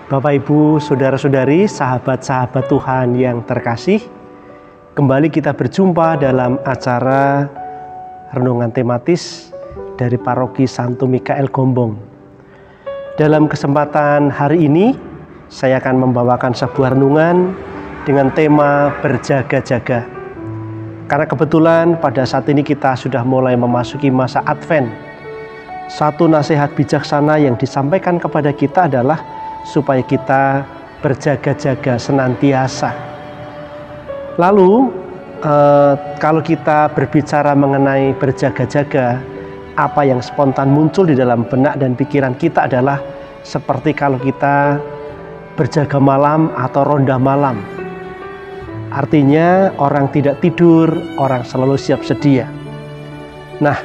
Bapak, Ibu, Saudara-saudari, sahabat-sahabat Tuhan yang terkasih, kembali kita berjumpa dalam acara renungan tematis dari Paroki Santo Mikael Gombong. Dalam kesempatan hari ini, saya akan membawakan sebuah renungan dengan tema berjaga-jaga. Karena kebetulan pada saat ini kita sudah mulai memasuki masa Advent. Satu nasihat bijaksana yang disampaikan kepada kita adalah supaya kita berjaga-jaga senantiasa. Lalu kalau kita berbicara mengenai berjaga-jaga, apa yang spontan muncul di dalam benak dan pikiran kita adalah seperti kalau kita berjaga malam atau ronda malam. Artinya orang tidak tidur, orang selalu siap sedia. Nah,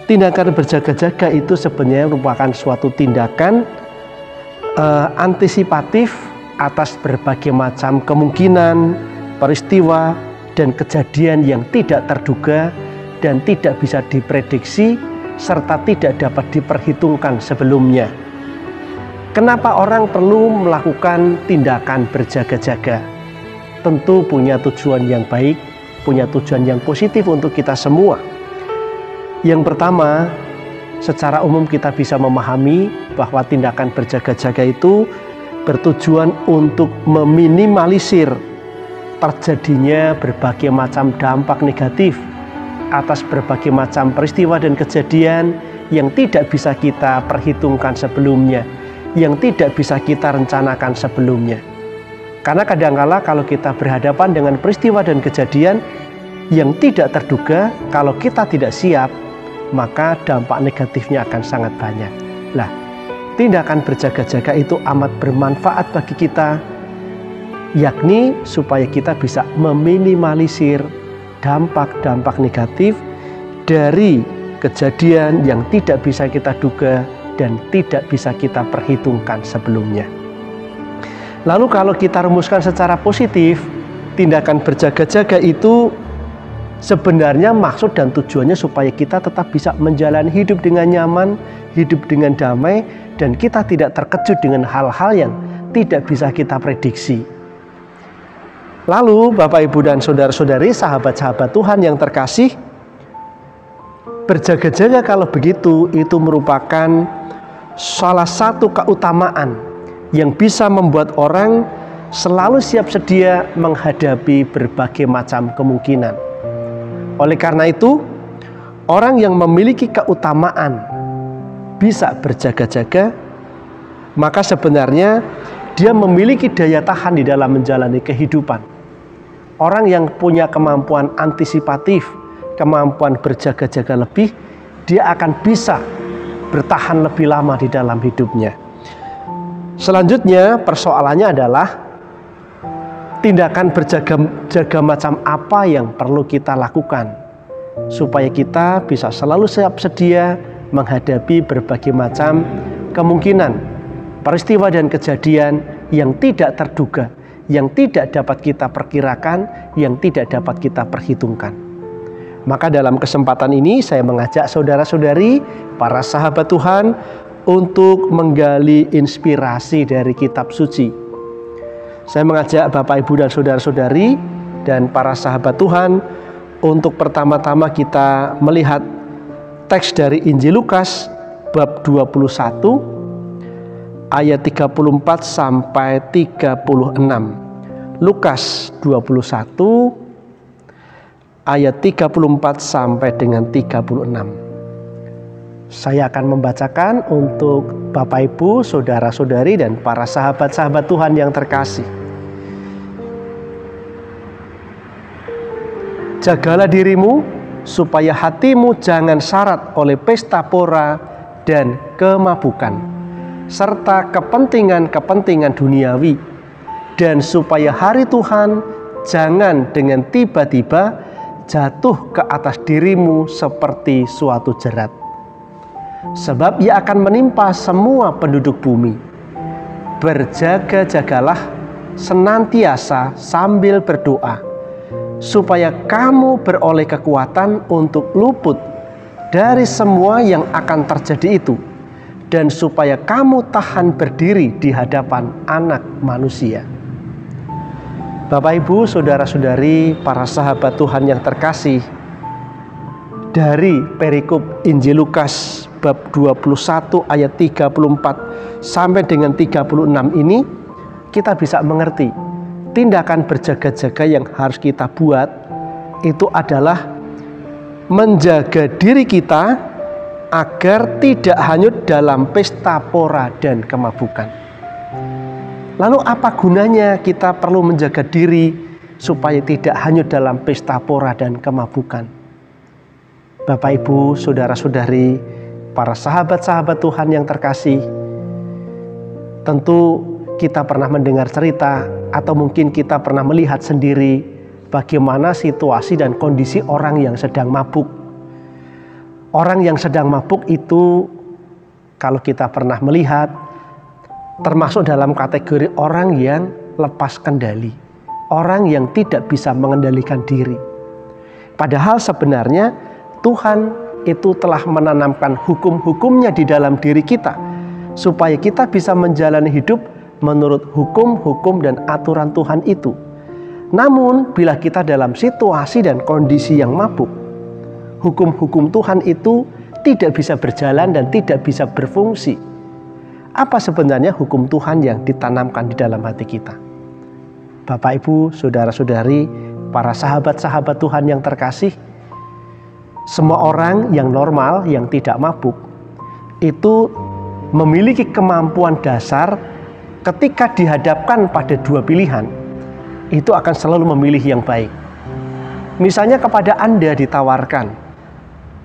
tindakan berjaga-jaga itu sebenarnya merupakan suatu tindakan antisipatif atas berbagai macam kemungkinan, peristiwa, dan kejadian yang tidak terduga dan tidak bisa diprediksi serta tidak dapat diperhitungkan sebelumnya. Kenapa orang perlu melakukan tindakan berjaga-jaga? Tentu punya tujuan yang baik, punya tujuan yang positif untuk kita semua. Yang pertama, secara umum kita bisa memahami bahwa tindakan berjaga-jaga itu bertujuan untuk meminimalisir terjadinya berbagai macam dampak negatif atas berbagai macam peristiwa dan kejadian yang tidak bisa kita perhitungkan sebelumnya, yang tidak bisa kita rencanakan sebelumnya. Karena kadangkala kalau kita berhadapan dengan peristiwa dan kejadian yang tidak terduga, kalau kita tidak siap, maka dampak negatifnya akan sangat banyak. Lah, tindakan berjaga-jaga itu amat bermanfaat bagi kita, yakni supaya kita bisa meminimalisir dampak-dampak negatif dari kejadian yang tidak bisa kita duga dan tidak bisa kita perhitungkan sebelumnya. Lalu kalau kita rumuskan secara positif, tindakan berjaga-jaga itu sebenarnya maksud dan tujuannya supaya kita tetap bisa menjalani hidup dengan nyaman, hidup dengan damai, dan kita tidak terkejut dengan hal-hal yang tidak bisa kita prediksi. Lalu Bapak, Ibu, dan Saudara-saudari, sahabat-sahabat Tuhan yang terkasih, berjaga-jaga kalau begitu itu merupakan salah satu keutamaan yang bisa membuat orang selalu siap sedia menghadapi berbagai macam kemungkinan. Oleh karena itu, orang yang memiliki keutamaan bisa berjaga-jaga, maka sebenarnya dia memiliki daya tahan di dalam menjalani kehidupan. Orang yang punya kemampuan antisipatif, kemampuan berjaga-jaga lebih, dia akan bisa bertahan lebih lama di dalam hidupnya. Selanjutnya, persoalannya adalah tindakan berjaga-jaga macam apa yang perlu kita lakukan supaya kita bisa selalu siap sedia menghadapi berbagai macam kemungkinan, peristiwa dan kejadian yang tidak terduga, yang tidak dapat kita perkirakan, yang tidak dapat kita perhitungkan. Maka dalam kesempatan ini saya mengajak saudara-saudari, para sahabat Tuhan untuk menggali inspirasi dari kitab suci. Saya mengajak Bapak, Ibu, dan Saudara-saudari dan para sahabat Tuhan untuk pertama-tama kita melihat teks dari Injil Lukas bab 21 ayat 34 sampai 36. Lukas 21 ayat 34 sampai dengan 36. Saya akan membacakan untuk Bapak, Ibu, Saudara-saudari, dan para sahabat-sahabat Tuhan yang terkasih. Jagalah dirimu supaya hatimu jangan syarat oleh pesta pora dan kemabukan, serta kepentingan-kepentingan duniawi, dan supaya hari Tuhan jangan dengan tiba-tiba jatuh ke atas dirimu seperti suatu jerat. Sebab ia akan menimpa semua penduduk bumi. Berjaga-jagalah senantiasa sambil berdoa, supaya kamu beroleh kekuatan untuk luput dari semua yang akan terjadi itu, dan supaya kamu tahan berdiri di hadapan Anak Manusia. Bapak, Ibu, saudara-saudari, para sahabat Tuhan yang terkasih, dari perikop Injil Lukas bab 21 ayat 34 sampai dengan 36 ini, kita bisa mengerti tindakan berjaga-jaga yang harus kita buat itu adalah menjaga diri kita agar tidak hanyut dalam pesta pora dan kemabukan. Lalu apa gunanya kita perlu menjaga diri supaya tidak hanyut dalam pesta pora dan kemabukan? Bapak, Ibu, saudara-saudari, para sahabat-sahabat Tuhan yang terkasih, tentu kita pernah mendengar cerita atau mungkin kita pernah melihat sendiri bagaimana situasi dan kondisi orang yang sedang mabuk. Orang yang sedang mabuk itu, kalau kita pernah melihat, termasuk dalam kategori orang yang lepas kendali, orang yang tidak bisa mengendalikan diri. Padahal sebenarnya Tuhan itu telah menanamkan hukum-hukumnya di dalam diri kita, supaya kita bisa menjalani hidup menurut hukum-hukum dan aturan Tuhan itu. Namun bila kita dalam situasi dan kondisi yang mabuk, hukum-hukum Tuhan itu tidak bisa berjalan dan tidak bisa berfungsi. Apa sebenarnya hukum Tuhan yang ditanamkan di dalam hati kita? Bapak, Ibu, saudara-saudari, para sahabat-sahabat Tuhan yang terkasih, semua orang yang normal, yang tidak mabuk, itu memiliki kemampuan dasar ketika dihadapkan pada dua pilihan, itu akan selalu memilih yang baik. Misalnya kepada Anda ditawarkan,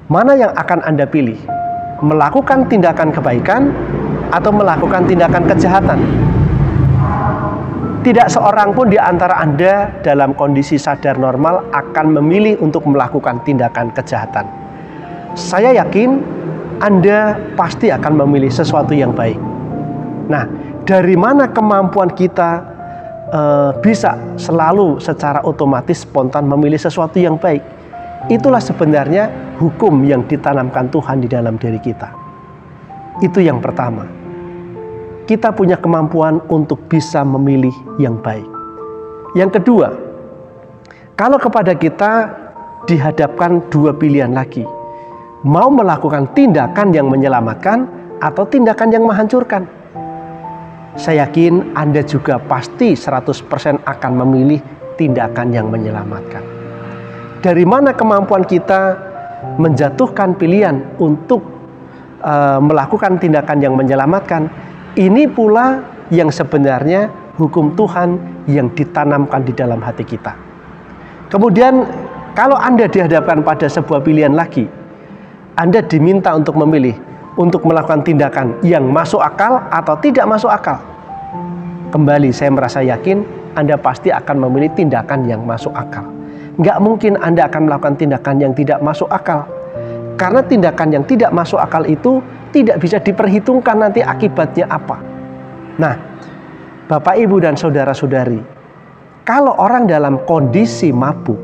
mana yang akan Anda pilih? Melakukan tindakan kebaikan atau melakukan tindakan kejahatan? Tidak seorang pun di antara Anda dalam kondisi sadar normal akan memilih untuk melakukan tindakan kejahatan. Saya yakin Anda pasti akan memilih sesuatu yang baik. Nah, dari mana kemampuan kita bisa selalu secara otomatis spontan memilih sesuatu yang baik? Itulah sebenarnya hukum yang ditanamkan Tuhan di dalam diri kita. Itu yang pertama. Kita punya kemampuan untuk bisa memilih yang baik. Yang kedua, kalau kepada kita dihadapkan dua pilihan lagi, mau melakukan tindakan yang menyelamatkan atau tindakan yang menghancurkan, saya yakin Anda juga pasti 100% akan memilih tindakan yang menyelamatkan. Dari mana kemampuan kita menjatuhkan pilihan untuk melakukan tindakan yang menyelamatkan? Ini pula yang sebenarnya hukum Tuhan yang ditanamkan di dalam hati kita. Kemudian kalau Anda dihadapkan pada sebuah pilihan lagi, Anda diminta untuk memilih untuk melakukan tindakan yang masuk akal atau tidak masuk akal. Kembali saya merasa yakin Anda pasti akan memilih tindakan yang masuk akal. Nggak mungkin Anda akan melakukan tindakan yang tidak masuk akal. Karena tindakan yang tidak masuk akal itu tidak bisa diperhitungkan nanti akibatnya apa. Nah, Bapak, Ibu, dan saudara-saudari, kalau orang dalam kondisi mabuk,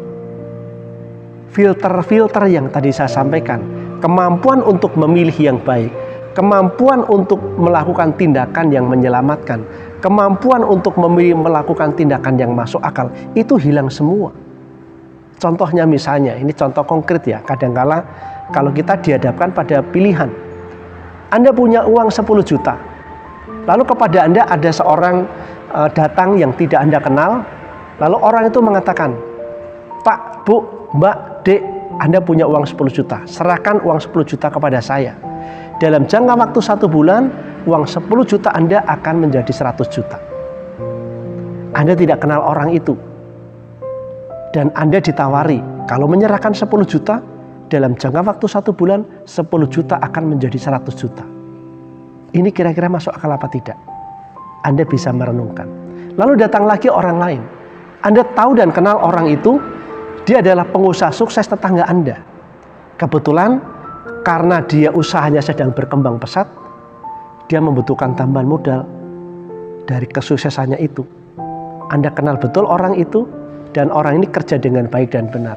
filter-filter yang tadi saya sampaikan, kemampuan untuk memilih yang baik, kemampuan untuk melakukan tindakan yang menyelamatkan, kemampuan untuk melakukan tindakan yang masuk akal, itu hilang semua. Contohnya misalnya, ini contoh konkret ya, kadangkala kalau kita dihadapkan pada pilihan, Anda punya uang 10 juta, lalu kepada Anda ada seorang datang yang tidak Anda kenal, lalu orang itu mengatakan, Pak, Bu, Mbak, Dek, Anda punya uang 10 juta, serahkan uang 10 juta kepada saya. Dalam jangka waktu 1 bulan, uang 10 juta Anda akan menjadi 100 juta. Anda tidak kenal orang itu, dan Anda ditawari, kalau menyerahkan 10 juta, dalam jangka waktu 1 bulan, 10 juta akan menjadi 100 juta. Ini kira-kira masuk akal apa tidak? Anda bisa merenungkan. Lalu datang lagi orang lain. Anda tahu dan kenal orang itu, dia adalah pengusaha sukses tetangga Anda. Kebetulan, karena dia usahanya sedang berkembang pesat, dia membutuhkan tambahan modal dari kesuksesannya itu. Anda kenal betul orang itu, dan orang ini kerja dengan baik dan benar.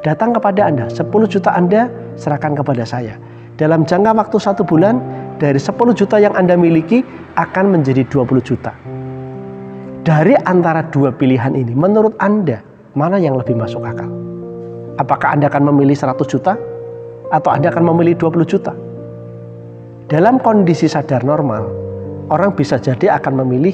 Datang kepada Anda, 10 juta Anda serahkan kepada saya. Dalam jangka waktu 1 bulan, dari 10 juta yang Anda miliki akan menjadi 20 juta. Dari antara dua pilihan ini, menurut Anda, mana yang lebih masuk akal? Apakah Anda akan memilih 100 juta? Atau Anda akan memilih 20 juta? Dalam kondisi sadar normal, orang bisa jadi akan memilih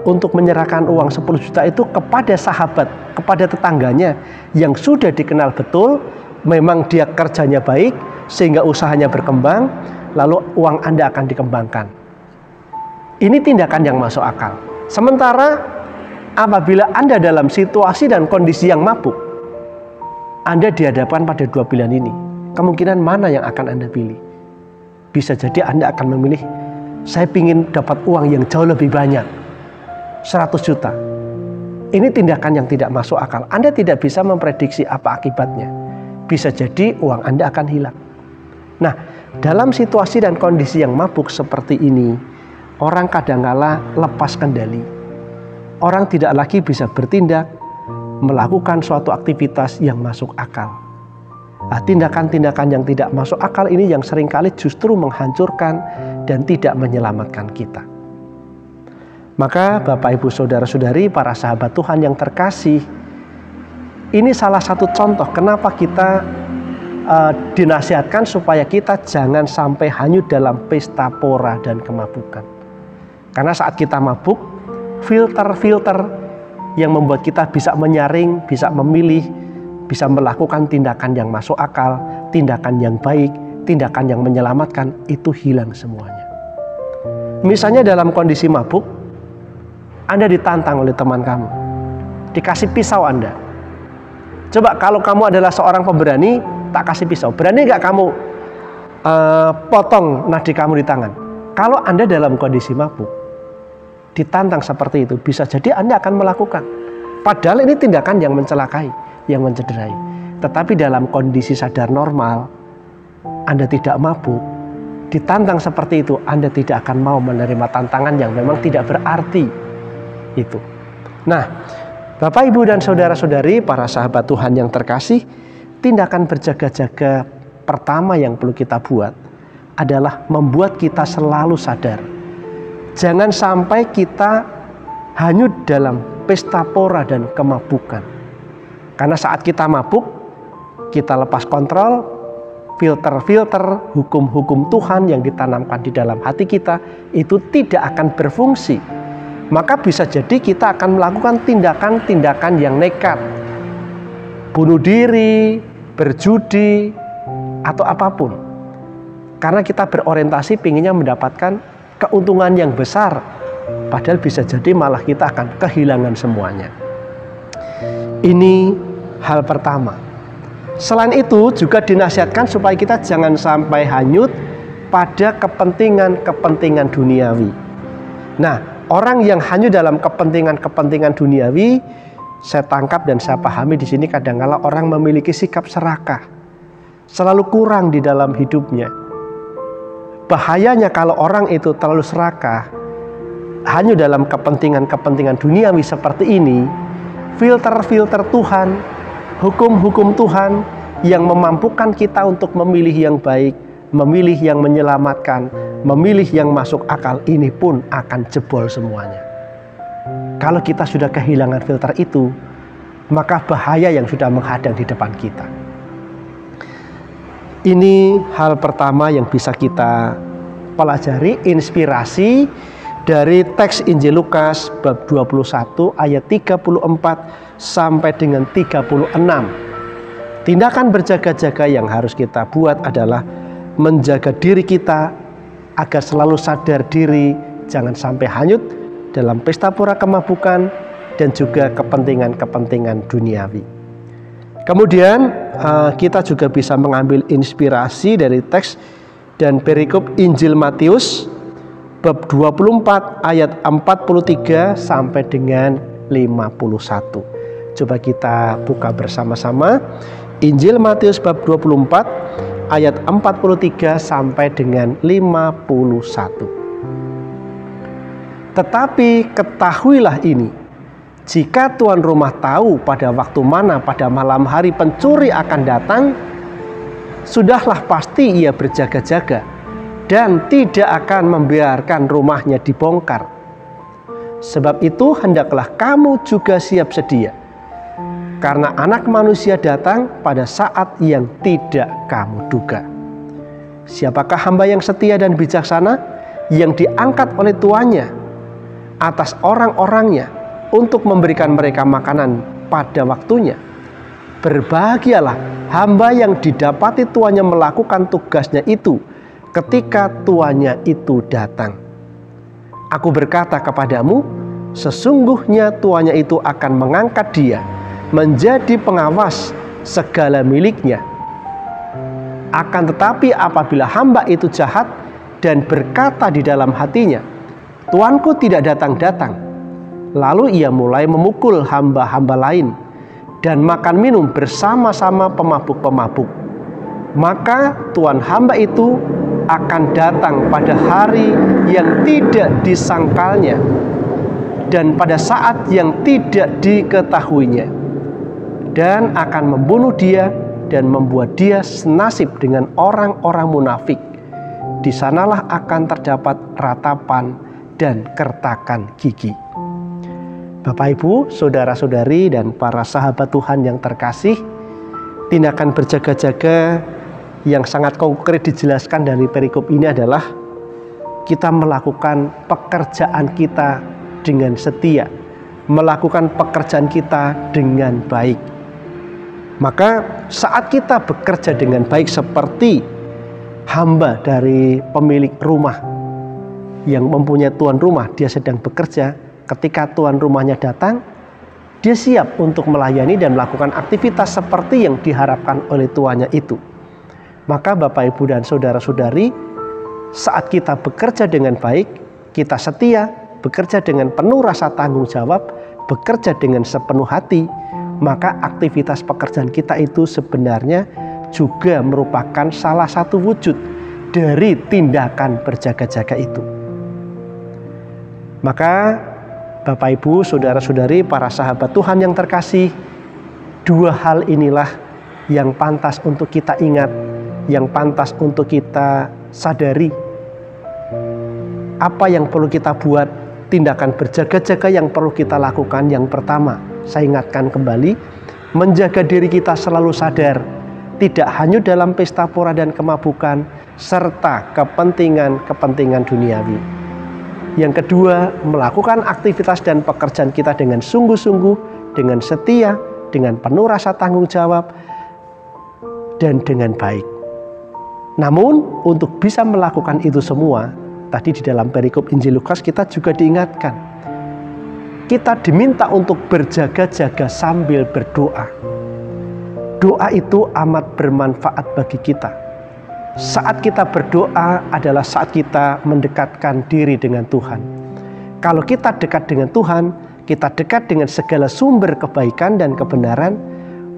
untuk menyerahkan uang 10 juta itu kepada sahabat, kepada tetangganya yang sudah dikenal betul, memang dia kerjanya baik, sehingga usahanya berkembang, lalu uang Anda akan dikembangkan. Ini tindakan yang masuk akal. Sementara apabila Anda dalam situasi dan kondisi yang mabuk, Anda dihadapkan pada dua pilihan ini. Kemungkinan mana yang akan Anda pilih? Bisa jadi Anda akan memilih, saya ingin dapat uang yang jauh lebih banyak, 100 juta. Ini tindakan yang tidak masuk akal. Anda tidak bisa memprediksi apa akibatnya. Bisa jadi uang Anda akan hilang. Nah, dalam situasi dan kondisi yang mabuk seperti ini, orang kadangkala lepas kendali. Orang tidak lagi bisa bertindak, melakukan suatu aktivitas yang masuk akal. Nah, tindakan-tindakan yang tidak masuk akal ini yang seringkali justru menghancurkan dan tidak menyelamatkan kita. Maka Bapak Ibu Saudara-saudari, para sahabat Tuhan yang terkasih, ini salah satu contoh kenapa kita dinasihatkan supaya kita jangan sampai hanyut dalam pesta pora dan kemabukan. Karena saat kita mabuk, filter-filter yang membuat kita bisa menyaring, bisa memilih, bisa melakukan tindakan yang masuk akal, tindakan yang baik, tindakan yang menyelamatkan, itu hilang semuanya. Misalnya dalam kondisi mabuk, Anda ditantang oleh teman kamu, dikasih pisau Anda. Coba kalau kamu adalah seorang pemberani, tak kasih pisau, berani nggak kamu potong nadi kamu di tangan? Kalau Anda dalam kondisi mabuk, ditantang seperti itu, bisa jadi Anda akan melakukan. Padahal ini tindakan yang mencelakai, yang mencederai. Tetapi dalam kondisi sadar normal, Anda tidak mabuk, ditantang seperti itu, Anda tidak akan mau menerima tantangan yang memang tidak berarti itu. Nah, Bapak, Ibu, dan saudara-saudari, para sahabat Tuhan yang terkasih, tindakan berjaga-jaga pertama yang perlu kita buat adalah membuat kita selalu sadar. Jangan sampai kita hanyut dalam pesta pora dan kemabukan. Karena saat kita mabuk, kita lepas kontrol, filter-filter hukum-hukum Tuhan yang ditanamkan di dalam hati kita itu tidak akan berfungsi. Maka bisa jadi kita akan melakukan tindakan-tindakan yang nekat, bunuh diri, berjudi, atau apapun. Karena kita berorientasi pinginnya mendapatkan keuntungan yang besar, padahal bisa jadi malah kita akan kehilangan semuanya. Ini hal pertama. Selain itu juga dinasihatkan supaya kita jangan sampai hanyut pada kepentingan-kepentingan duniawi. Nah, orang yang hanyut dalam kepentingan-kepentingan duniawi, saya tangkap dan saya pahami di sini kadang-kala orang memiliki sikap serakah, selalu kurang di dalam hidupnya. Bahayanya kalau orang itu terlalu serakah, hanyut dalam kepentingan-kepentingan duniawi seperti ini, filter-filter Tuhan, hukum-hukum Tuhan yang memampukan kita untuk memilih yang baik, memilih yang menyelamatkan, memilih yang masuk akal, ini pun akan jebol semuanya. Kalau kita sudah kehilangan filter itu, maka bahaya yang sudah menghadang di depan kita. Ini hal pertama yang bisa kita pelajari, inspirasi dari teks Injil Lukas bab 21 ayat 34 sampai dengan 36. Tindakan berjaga-jaga yang harus kita buat adalah menjaga diri kita agar selalu sadar diri, jangan sampai hanyut dalam pesta pora kemabukan dan juga kepentingan-kepentingan duniawi. Kemudian kita juga bisa mengambil inspirasi dari teks dan perikop Injil Matius bab 24 ayat 43 sampai dengan 51. Coba kita buka bersama-sama Injil Matius bab 24 ayat 43 sampai dengan 51. Tetapi ketahuilah ini, jika tuan rumah tahu pada waktu mana pada malam hari pencuri akan datang, sudahlah pasti ia berjaga-jaga dan tidak akan membiarkan rumahnya dibongkar. Sebab itu hendaklah kamu juga siap sedia, karena Anak Manusia datang pada saat yang tidak kamu duga. Siapakah hamba yang setia dan bijaksana yang diangkat oleh tuannya atas orang-orangnya untuk memberikan mereka makanan pada waktunya? Berbahagialah hamba yang didapati tuannya melakukan tugasnya itu ketika tuannya itu datang. Aku berkata kepadamu, sesungguhnya tuannya itu akan mengangkat dia menjadi pengawas segala miliknya. Akan tetapi apabila hamba itu jahat dan berkata di dalam hatinya, Tuanku tidak datang-datang, lalu ia mulai memukul hamba-hamba lain dan makan minum bersama-sama pemabuk-pemabuk, maka tuan hamba itu akan datang pada hari yang tidak disangkalnya dan pada saat yang tidak diketahuinya, dan akan membunuh dia dan membuat dia senasib dengan orang-orang munafik. Di sanalah akan terdapat ratapan dan kertakan gigi. Bapak, Ibu, saudara-saudari, dan para sahabat Tuhan yang terkasih, tindakan berjaga-jaga yang sangat konkret dijelaskan dari perikop ini adalah kita melakukan pekerjaan kita dengan setia, melakukan pekerjaan kita dengan baik. Maka saat kita bekerja dengan baik seperti hamba dari pemilik rumah yang mempunyai tuan rumah, dia sedang bekerja. Ketika tuan rumahnya datang, dia siap untuk melayani dan melakukan aktivitas seperti yang diharapkan oleh tuannya itu. Maka Bapak, Ibu, dan saudara-saudari, saat kita bekerja dengan baik, kita setia, bekerja dengan penuh rasa tanggung jawab, bekerja dengan sepenuh hati, maka aktivitas pekerjaan kita itu sebenarnya juga merupakan salah satu wujud dari tindakan berjaga-jaga itu. Maka Bapak, Ibu, saudara-saudari, para sahabat Tuhan yang terkasih, dua hal inilah yang pantas untuk kita ingat, yang pantas untuk kita sadari. Apa yang perlu kita buat, tindakan berjaga-jaga yang perlu kita lakukan. Yang pertama, saya ingatkan kembali, menjaga diri kita selalu sadar, tidak hanya dalam pesta pora dan kemabukan, serta kepentingan-kepentingan duniawi. Yang kedua, melakukan aktivitas dan pekerjaan kita dengan sungguh-sungguh, dengan setia, dengan penuh rasa tanggung jawab, dan dengan baik. Namun, untuk bisa melakukan itu semua, tadi di dalam perikop Injil Lukas kita juga diingatkan, kita diminta untuk berjaga-jaga sambil berdoa. Doa itu amat bermanfaat bagi kita. Saat kita berdoa adalah saat kita mendekatkan diri dengan Tuhan. Kalau kita dekat dengan Tuhan, kita dekat dengan segala sumber kebaikan dan kebenaran,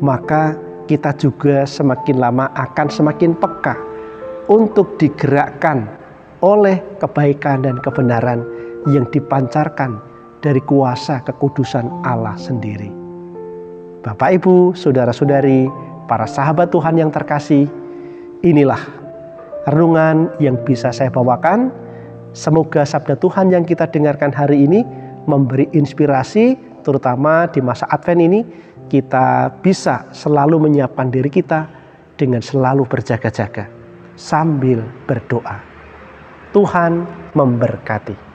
maka kita juga semakin lama akan semakin peka untuk digerakkan oleh kebaikan dan kebenaran yang dipancarkan dari kuasa kekudusan Allah sendiri. Bapak, Ibu, saudara-saudari, para sahabat Tuhan yang terkasih, inilah renungan yang bisa saya bawakan. Semoga sabda Tuhan yang kita dengarkan hari ini memberi inspirasi, terutama di masa Advent ini, kita bisa selalu menyiapkan diri kita dengan selalu berjaga-jaga sambil berdoa. Tuhan memberkati.